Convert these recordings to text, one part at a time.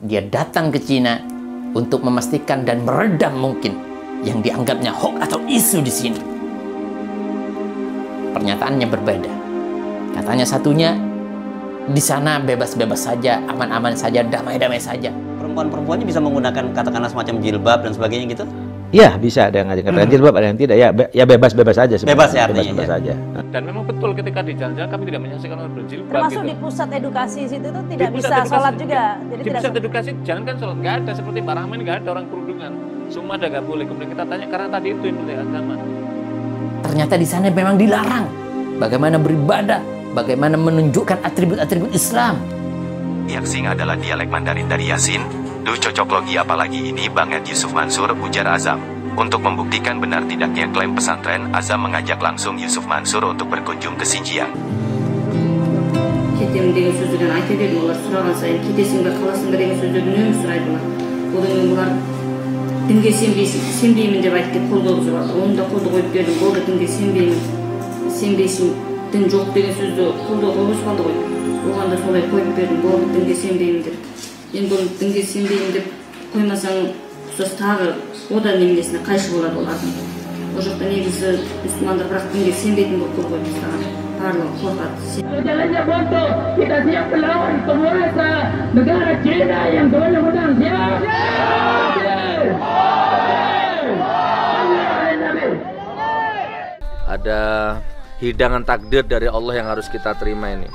dia datang ke Cina untuk memastikan dan meredam mungkin yang dianggapnya hoax atau isu di sini. Pernyataannya berbeda. Katanya satunya, di sana bebas-bebas saja, aman-aman saja, damai-damai saja. Perempuan-perempuannya bisa menggunakan katakanlah semacam jilbab dan sebagainya gitu? Ya, bisa. Ada yang katakan jilbab, ada yang tidak. Ya bebas-bebas saja sebenarnya. Bebas ya artinya. Bebas-bebas saja. Dan memang betul ketika di jalan-jalan kami tidak menyaksikan orang berjilbab. Termasuk gitu. di pusat edukasi situ tuh Di tidak pusat bisa edukasi sholat juga. Jadi di tidak pusat edukasi jalan kan sholat nggak ada, seperti Pak Rahman nggak ada orang kerudungan. Semua ada nggak boleh. Kemudian kita tanya karena tadi itu yang penting agama. Ternyata di sana memang dilarang bagaimana beribadah, bagaimana menunjukkan atribut-atribut Islam. Yaksing adalah dialek Mandarin dari Yasin. Duh cocok logi apalagi ini banget Yusuf Mansur, ujar Azam. Untuk membuktikan benar tidaknya klaim pesantren, Azam mengajak langsung Yusuf Mansur untuk berkunjung ke Xinjiang. Кетем деген сөздерден айта бердім, олар сұраған сайын кетесің бе қаласың ба деген сөздерді үнемі сұрайды. Одан кейін бұлар дінге сенбеймін деп айтып қол қойғызып жатыр. Оны да қолды қойып бердім, болды дінге сенбейсің, дін жоқ деген сөзді қолды қойғызып қалды ғой. Оған да солай қойып бердім, болды дінге сенбеймін деп. Енді оны дінге сенбеймін деп қоймасаң, ұқсас тағы одан немесіне қайшы болады олардың. Ол жақта негізі мұсылмандар бірақ дінге сенбейтін болып қол қойып тастаған. Барлығы қорқады. Jalannya bontot, kita siap melawan penguasa negara Cina yang sewenang-wenang. Siap! Ada hidangan takdir dari Allah yang harus kita terima ini.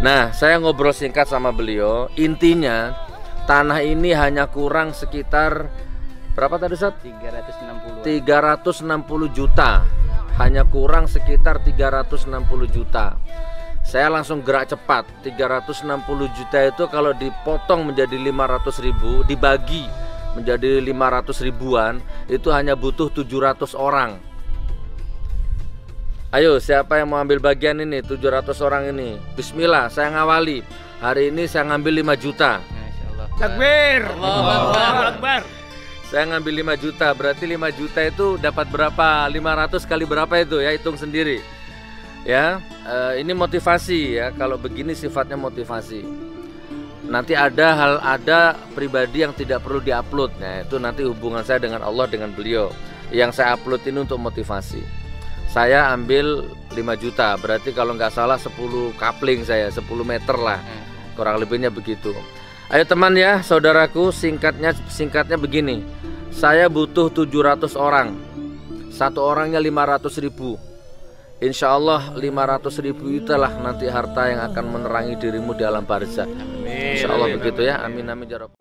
Nah, saya ngobrol singkat sama beliau. Intinya, tanah ini hanya kurang sekitar berapa tadi Ustaz? 360 juta. Hanya kurang sekitar 360 juta. Saya langsung gerak cepat. 360 juta itu kalau dipotong menjadi 500 ribu, dibagi menjadi 500 ribuan, itu hanya butuh 700 orang. Ayo, siapa yang mau ambil bagian ini? 700 orang ini. Bismillah, saya ngawali. Hari ini saya ngambil 5 juta. Takbir! Allahu Akbar! Saya ngambil 5 juta, berarti 5 juta itu dapat berapa? 500 kali berapa itu ya, hitung sendiri. Ya, ini motivasi ya, kalau begini sifatnya motivasi. Nanti ada pribadi yang tidak perlu diupload. Nah, itu nanti hubungan saya dengan Allah, dengan beliau. Yang saya upload ini untuk motivasi. Saya ambil 5 juta, berarti kalau nggak salah 10 kapling saya, 10 meter lah. Kurang lebihnya begitu. Ayo teman ya, saudaraku, singkatnya begini. Saya butuh 700 orang. Satu orangnya 500 ribu. Insya Allah 500 ribu itulah nanti harta yang akan menerangi dirimu di alam barzakh. Insya Allah begitu ya. Amin amin ya Rabb.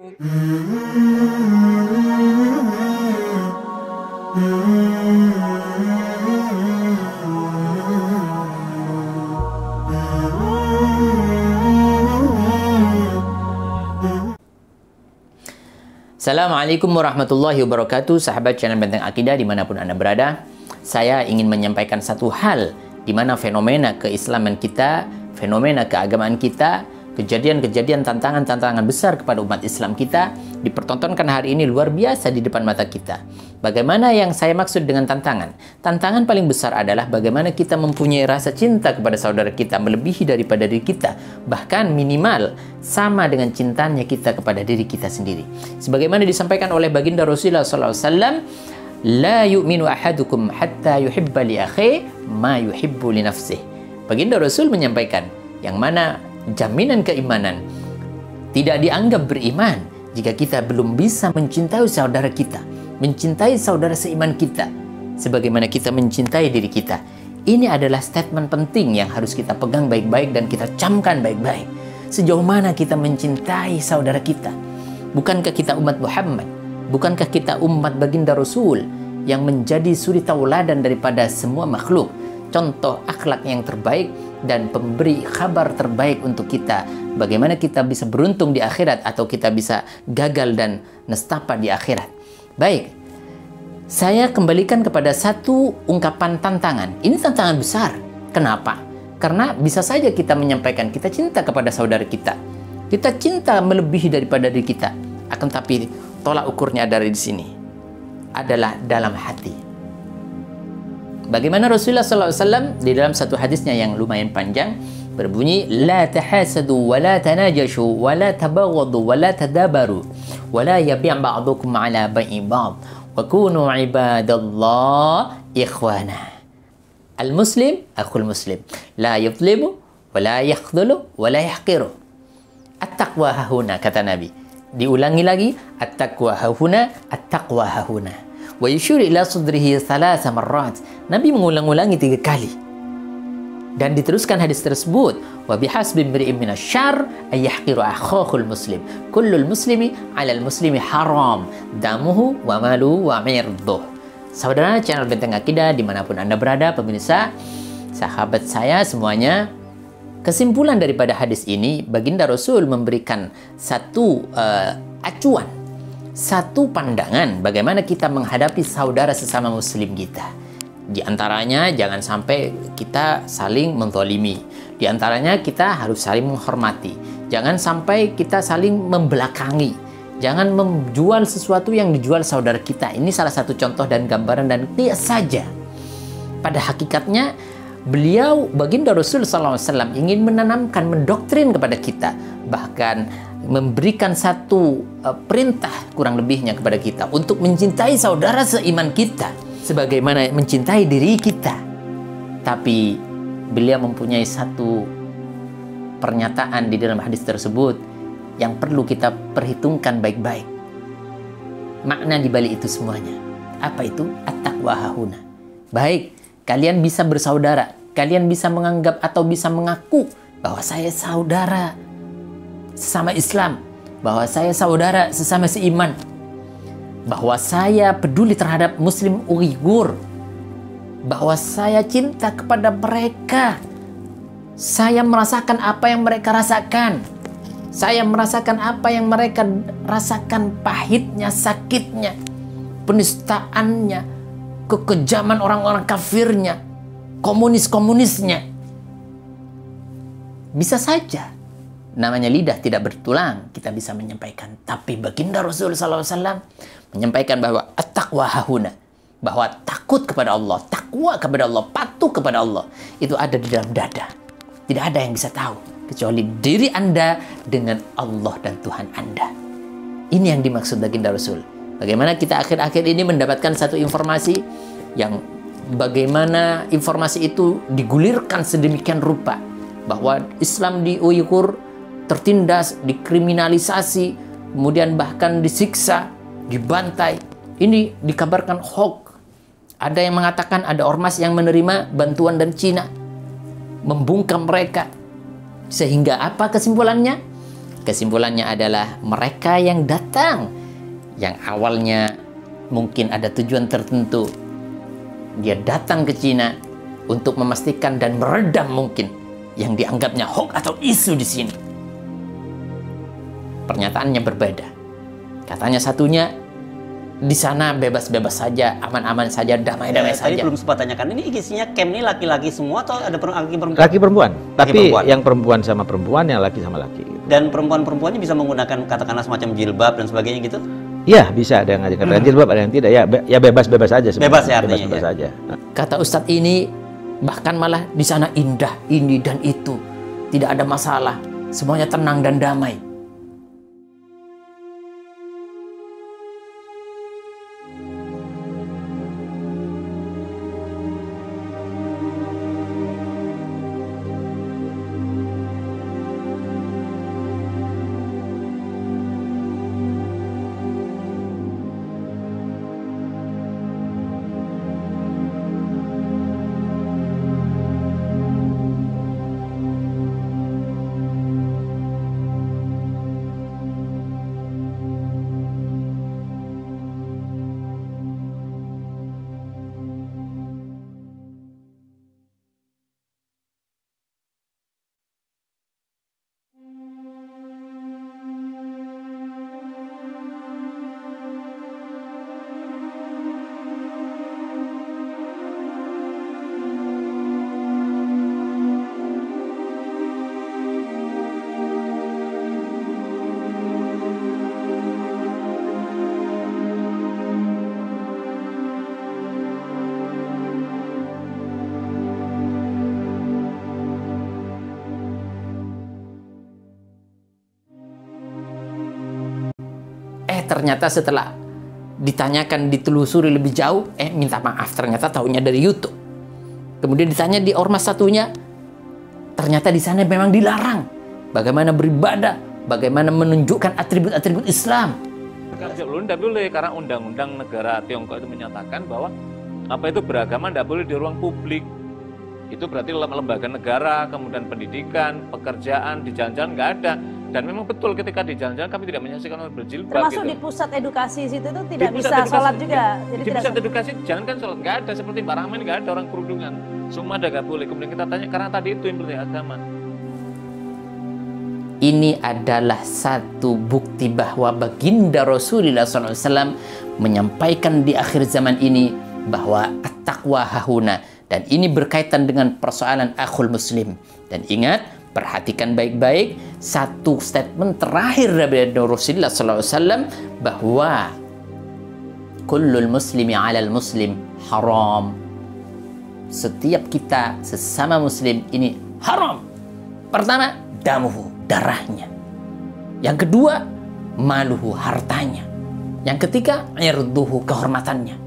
Assalamualaikum warahmatullahi wabarakatuh, sahabat channel Benteng Akidah dimanapun Anda berada. Saya ingin menyampaikan satu hal di mana fenomena keislaman kita, fenomena keagamaan kita, kejadian-kejadian tantangan-tantangan besar kepada umat Islam kita dipertontonkan hari ini luar biasa di depan mata kita. Bagaimana yang saya maksud dengan tantangan? Tantangan paling besar adalah bagaimana kita mempunyai rasa cinta kepada saudara kita melebihi daripada diri kita, bahkan minimal sama dengan cintanya kita kepada diri kita sendiri. Sebagaimana disampaikan oleh baginda Rasulullah SAW, la yu'minu ahadukum hatta yuhibba li akhi ma yuhibbu li nafsih. Baginda Rasul menyampaikan yang mana jaminan keimanan tidak dianggap beriman jika kita belum bisa mencintai saudara kita, mencintai saudara seiman kita sebagaimana kita mencintai diri kita. Ini adalah statement penting yang harus kita pegang baik-baik dan kita camkan baik-baik. Sejauh mana kita mencintai saudara kita? Bukankah kita umat Muhammad? Bukankah kita umat baginda Rasul yang menjadi suri tauladan daripada semua makhluk, contoh akhlak yang terbaik dan pemberi kabar terbaik untuk kita, bagaimana kita bisa beruntung di akhirat atau kita bisa gagal dan nestapa di akhirat. Baik, saya kembalikan kepada satu ungkapan tantangan. Ini tantangan besar. Kenapa? Karena bisa saja kita menyampaikan kita cinta kepada saudara kita, kita cinta melebihi daripada diri kita, akan tapi tolak ukurnya dari di sini adalah dalam hati. Bagaimana Rasulullah SAW di dalam satu hadisnya yang lumayan panjang, berbunyi la tahasadu wa la tanajashu wa la tabaghadu wa la tadabaru wa la yabi' ba'dukum ala bai'i ba'd wa kunu ibadallah ikhwana. Al-muslim akhul muslim la yadhlimu wa la yakhdhulu wa la yahqiru. At-taqwa hahuna, kata Nabi. Diulangi lagi, at-taqwa hahuna, at-taqwa hahuna. Wa yushir ila sudrihi thalatha marrat. Nabi mengulang-ulangi 3 kali. Dan diteruskan hadis tersebut, wa bihasbi imri'in minasyarr ay yahqiru akhahul muslim. Kullul muslimi 'alal muslimi haram damuhu wa maluhu wa 'irduh. Saudara channel Benteng Akidah dimanapun Anda berada, pemirsa, sahabat saya semuanya, kesimpulan daripada hadis ini, baginda Rasul memberikan satu acuan, satu pandangan bagaimana kita menghadapi saudara sesama muslim kita. Di antaranya jangan sampai kita saling menzalimi. Di antaranya kita harus saling menghormati. Jangan sampai kita saling membelakangi. Jangan menjual sesuatu yang dijual saudara kita. Ini salah satu contoh dan gambaran dan kias saja. Pada hakikatnya beliau, baginda Rasul SAW ingin menanamkan, mendoktrin kepada kita, bahkan memberikan satu perintah kurang lebihnya kepada kita untuk mencintai saudara seiman kita sebagaimana mencintai diri kita. Tapi beliau mempunyai satu pernyataan di dalam hadis tersebut yang perlu kita perhitungkan baik-baik. Makna di balik itu semuanya. Apa itu? At-taqwa hahuna. Baik, kalian bisa bersaudara, kalian bisa menganggap atau bisa mengaku bahwa saya saudara sesama Islam, bahwa saya saudara sesama seiman, bahwa saya peduli terhadap Muslim Uighur, bahwa saya cinta kepada mereka, saya merasakan apa yang mereka rasakan, saya merasakan apa yang mereka rasakan, pahitnya, sakitnya, penistaannya, kekejaman orang-orang kafirnya, komunisnya. Bisa saja namanya lidah tidak bertulang, kita bisa menyampaikan. Tapi baginda Rasul SAW menyampaikan bahwa at-taqwa hahuna, bahwa takut kepada Allah, takwa kepada Allah, patuh kepada Allah, itu ada di dalam dada. Tidak ada yang bisa tahu kecuali diri Anda dengan Allah dan Tuhan Anda. Ini yang dimaksud baginda Rasul. Bagaimana kita akhir-akhir ini mendapatkan satu informasi yang bagaimana informasi itu digulirkan sedemikian rupa bahwa Islam di Uighur tertindas, dikriminalisasi, kemudian bahkan disiksa, dibantai. Ini dikabarkan hoax. Ada yang mengatakan ada ormas yang menerima bantuan dari Cina, membungkam mereka. Sehingga apa kesimpulannya? Kesimpulannya adalah mereka yang datang, yang awalnya mungkin ada tujuan tertentu, dia datang ke Cina untuk memastikan dan meredam mungkin yang dianggapnya hoax atau isu di sini. Pernyataannya berbeda. Katanya satunya di sana bebas-bebas saja, aman-aman saja, damai-damai saja. Tadi belum sempat tanyakan, ini isinya camp ini laki-laki semua atau ada laki perempuan? Laki perempuan. Tapi perempuan. Yang perempuan sama perempuan, yang laki sama laki. Gitu. Dan perempuan-perempuannya bisa menggunakan katakanlah semacam jilbab dan sebagainya gitu? Iya, bisa. Ada yang ngajak jilbab, ada yang tidak. Ya bebas-bebas saja sebenarnya. Bebas ya artinya. Bebas-bebas saja. Kata Ustadz ini, bahkan malah di sana indah, ini dan itu. Tidak ada masalah. Semuanya tenang dan damai. ternyata setelah ditanyakan, ditelusuri lebih jauh, minta maaf, ternyata taunya dari YouTube. Kemudian ditanya di ormas satunya, ternyata di sana memang dilarang bagaimana beribadah, bagaimana menunjukkan atribut-atribut Islam. Tidak boleh, karena undang-undang negara Tiongkok itu menyatakan bahwa apa itu beragama tidak boleh di ruang publik. Itu berarti lembaga negara, kemudian pendidikan, pekerjaan, di jalan-jalan nggak ada. Dan memang betul ketika di jalan-jalan kami tidak menyaksikan orang berjilbab. Termasuk gitu. Di pusat edukasi situ itu tidak bisa sholat juga. Jadi di pusat edukasi jangan kan sholat, nggak ada. Seperti Pak Rahman nggak ada orang kerudungan. Semua ada nggak boleh. Kemudian kita tanya, karena tadi itu yang penting agama. Ini adalah satu bukti bahwa baginda Rasulullah SAW menyampaikan di akhir zaman ini bahwa at-taqwa hahuna. Dan ini berkaitan dengan persoalan akhul muslim. Dan ingat, perhatikan baik-baik satu statement terakhir dari Rasulullah SAW bahwa kullul muslimi alal muslim haram. Setiap kita sesama muslim ini haram. Pertama, damuhu, darahnya. Yang kedua, maluhu, hartanya. Yang ketiga, irduhu, kehormatannya.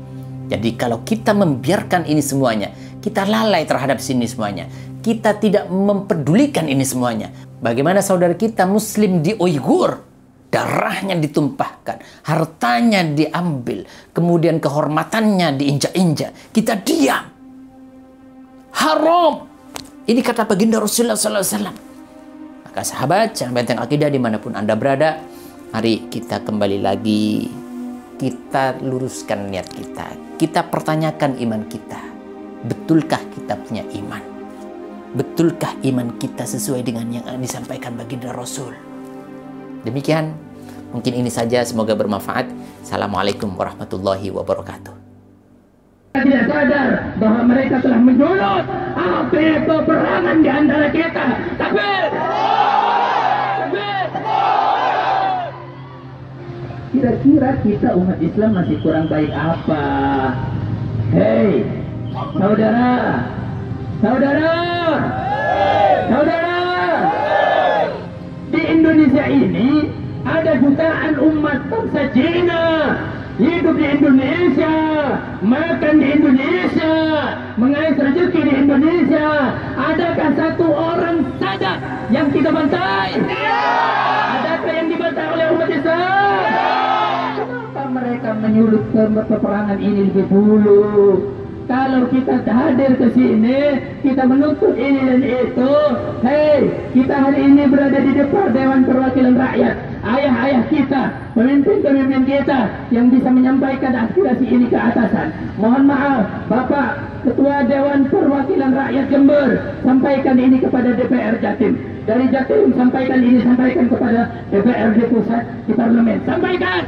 Jadi kalau kita membiarkan ini semuanya, kita lalai terhadap sini semuanya, kita tidak mempedulikan ini semuanya. Bagaimana saudara kita muslim di Uighur, darahnya ditumpahkan, hartanya diambil, kemudian kehormatannya diinjak-injak, kita diam. Haram. Ini kata baginda Rasulullah SAW. Maka sahabat, jangan benteng akidah dimanapun Anda berada, mari kita kembali lagi, kita luruskan niat kita, kita pertanyakan iman kita. Betulkah kita punya iman? Betulkah iman kita sesuai dengan yang disampaikan baginda Rasul? Demikian, mungkin ini saja, semoga bermanfaat. Assalamualaikum warahmatullahi wabarakatuh. Tidak sadar bahwa mereka telah menyulut api peperangan di antara kita. Takbir! Takbir! Kira-kira kita umat Islam masih kurang baik apa? Hei, saudara, saudara, saudara, di Indonesia ini ada jutaan umat bangsa Cina hidup di Indonesia, makan di Indonesia, mengais rezeki di Indonesia. Adakah satu orang saja yang kita bantai? Adakah yang dibantai oleh umat Islam? Kenapa mereka menyulut peperangan ini lebih dulu? Kalau kita hadir ke sini, kita menuntut ini dan itu. Hei, kita hari ini berada di depan Dewan Perwakilan Rakyat. Ayah-ayah kita, pemimpin-pemimpin kita yang bisa menyampaikan aspirasi ini ke atasan. Mohon maaf, Bapak Ketua Dewan Perwakilan Rakyat Jember, sampaikan ini kepada DPR Jatim. Dari Jatim, sampaikan ini, sampaikan kepada DPRD Pusat di Parlemen. Sampaikan!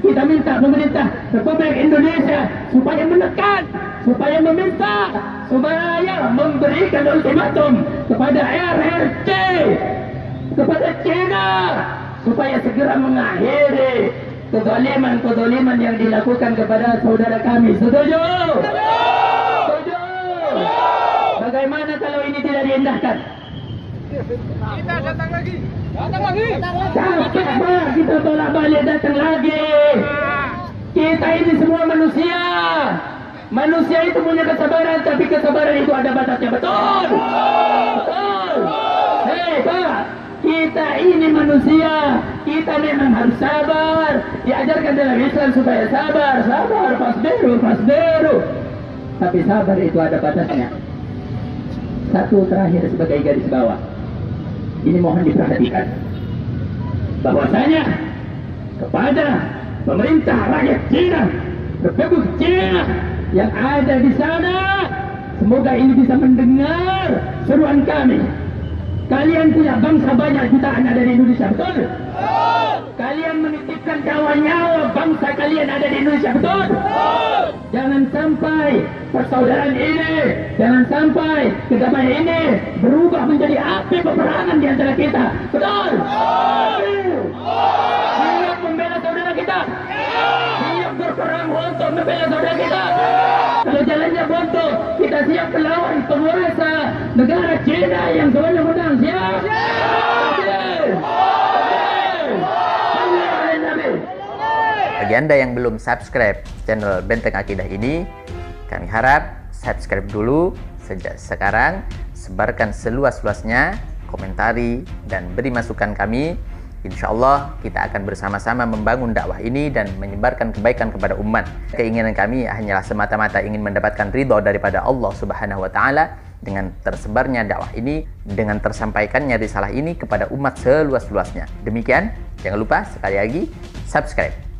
Kita minta pemerintah Republik Indonesia supaya menekan, supaya meminta, supaya memberikan ultimatum kepada RRC, kepada China, supaya segera mengakhiri kezaliman-kezaliman yang dilakukan kepada saudara kami. Setuju? Setuju? Bagaimana kalau ini tidak diindahkan? Kita datang lagi. Datang lagi. Capek Pak, kita tolak balik datang lagi. Kita ini semua manusia. Manusia itu punya kesabaran, tapi kesabaran itu ada batasnya. Betul? Betul? Hei Pak, kita ini manusia. Kita memang harus sabar. Diajarkan dalam Islam supaya sabar, sabar, fasbiru, fasbiru. Tapi sabar itu ada batasnya. Satu terakhir sebagai garis bawah. Ini mohon diperhatikan. Bahwasanya kepada pemerintah rakyat Cina, Republik Cina yang ada di sana, semoga ini bisa mendengar seruan kami. Kalian punya bangsa banyak jutaan ada di Indonesia, betul? Kalian menitipkan nyawa bangsa kalian ada di Indonesia, betul? Jangan sampai persaudaraan ini, jangan sampai kedamaian ini berubah menjadi api peperangan di antara kita, betul? Siap membela saudara kita, siap berperang untuk membela saudara kita. Kalau jalannya buntu, kita siap melawan penguasa negara Cina yang sewenang-wenang. Siap? Siap! Bagi Anda yang belum subscribe channel Benteng Akidah ini, kami harap subscribe dulu sejak sekarang, sebarkan seluas-luasnya, komentari dan beri masukan kami. Insya Allah kita akan bersama-sama membangun dakwah ini dan menyebarkan kebaikan kepada umat. Keinginan kami hanyalah semata-mata ingin mendapatkan ridho daripada Allah Subhanahu wa Ta'ala dengan tersebarnya dakwah ini, dengan tersampaikannya risalah ini kepada umat seluas-luasnya. Demikian, jangan lupa sekali lagi subscribe.